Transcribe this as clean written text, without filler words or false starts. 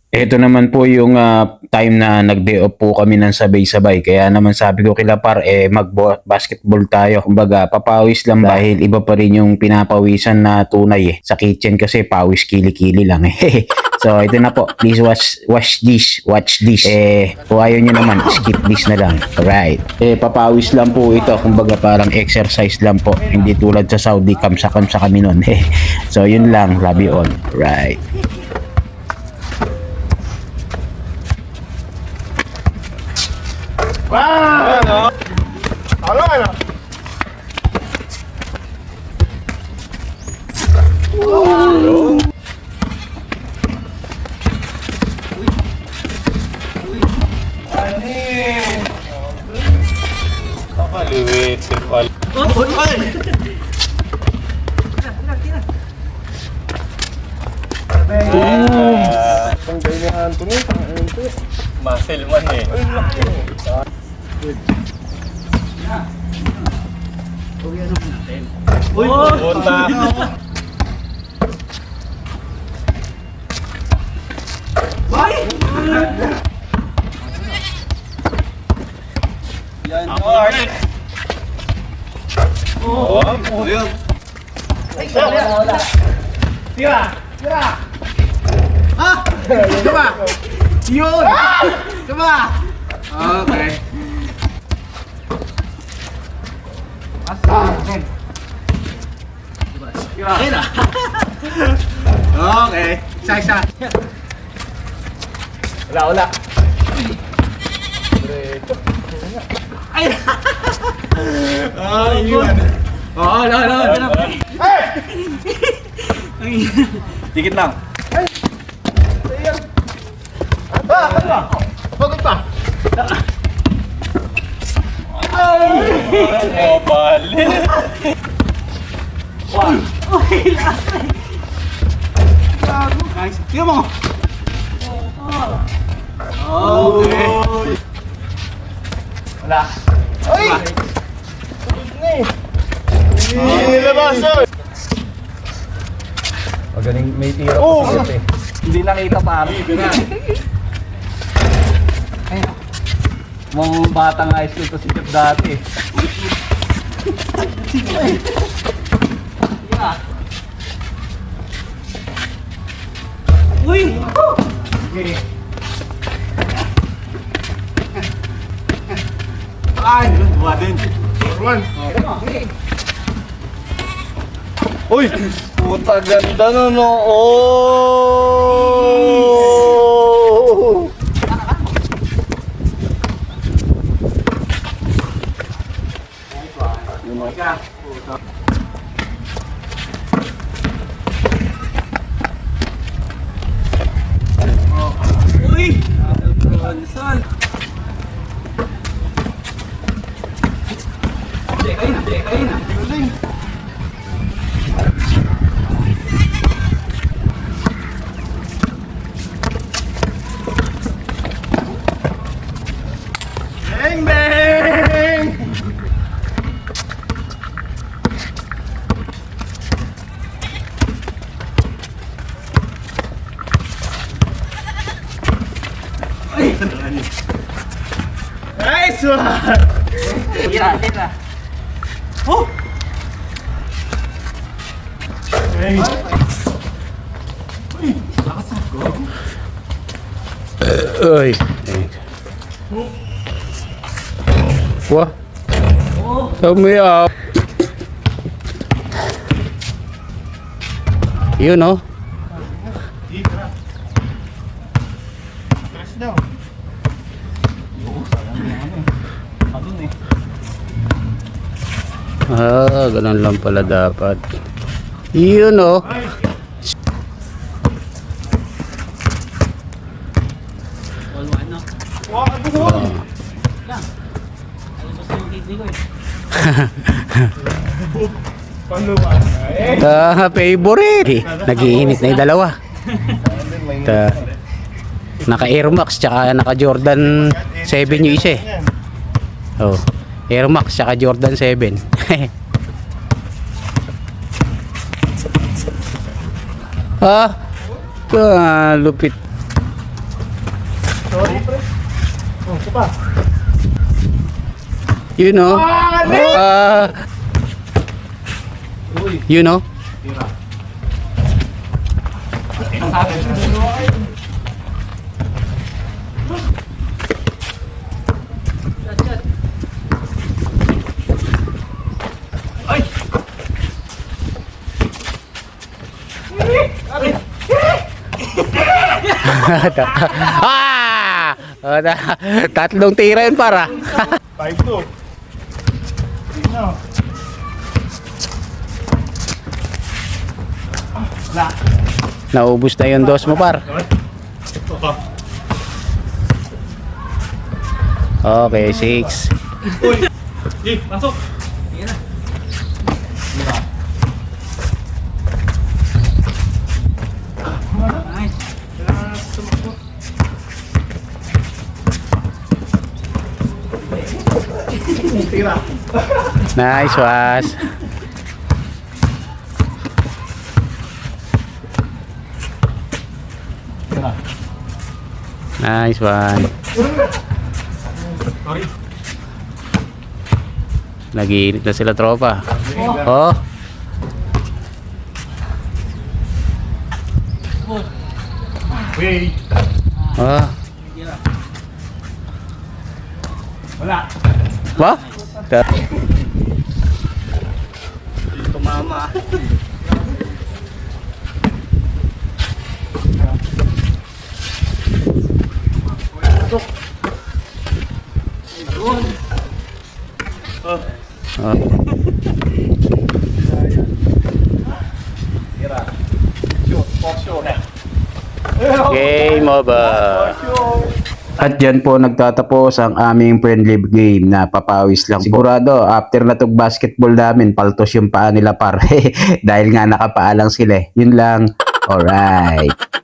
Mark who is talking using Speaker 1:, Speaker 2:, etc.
Speaker 1: Ito naman po yung time na nag-day off po kami ng sabay-sabay. Kaya naman sabi ko kila par, mag-basketball tayo. Kumbaga, papawis lang dahil iba pa rin yung pinapawisan na tunay eh. Sa kitchen kasi pawis kili-kili lang eh. So, ito na po. Please watch this. Watch this. Kung ayaw nyo naman, skip this na lang. Alright. Papawis lang po ito. Kumbaga, parang exercise lang po. Hindi tulad sa Saudi, kamsa-kamsa kami nun. So, yun lang. Love you all. Right.
Speaker 2: Kapaliwit.
Speaker 3: Ang ganyan to nito.
Speaker 2: Muscle man eh. Uy, punta.
Speaker 3: Coba. Yun. Coba. Okay. Asan? Okay. Isa. Wala. Yun. Wala.
Speaker 2: Dikit lang.
Speaker 3: Bakit pa?
Speaker 2: Oh, bali.
Speaker 3: Guys, tingnan mo. Okay. Wala. Ay!
Speaker 2: Magaling may tira po kasi. Hindi nakita pare. Mga batang high school to si Jeff dati.
Speaker 3: Uy! Ay, dua din. One.
Speaker 2: Uy! Puta ganda no no. Oh!
Speaker 3: Uy! Saan? Kain na. Bang bang! Nice one! Tira. Oh! Hey!
Speaker 1: Uy. Wah. Help me out. You know.
Speaker 3: Press daw.
Speaker 1: Ganun lang pala dapat. You know. Favorite. Nag-iinit na yung dalawa. Naka Air Max tsaka naka Jordan 7 yung isa eh. Oh, Air Max tsaka Jordan 7. Lupit.
Speaker 3: Sorry, pre. Oh, ito pa.
Speaker 4: You know? You know? Ah! Tatlong tira yun para.
Speaker 3: 5-2. No.
Speaker 4: Naubos na yung dos mo par. Okay, 6.
Speaker 3: Di, masok.
Speaker 4: Nice was. Nice one. Nagiinit na sila tropa. Oh.
Speaker 3: Wait.
Speaker 4: Oh.
Speaker 3: Wala.
Speaker 4: Ba?
Speaker 3: Tumama.
Speaker 4: Oh. Game over.
Speaker 1: At dyan po nagtatapos ang aming friendly game na papawis lang. Sigurado, after na tong basketball namin, paltos yung paa nila par. Dahil nga nakapaalang sila. Yun lang. Alright.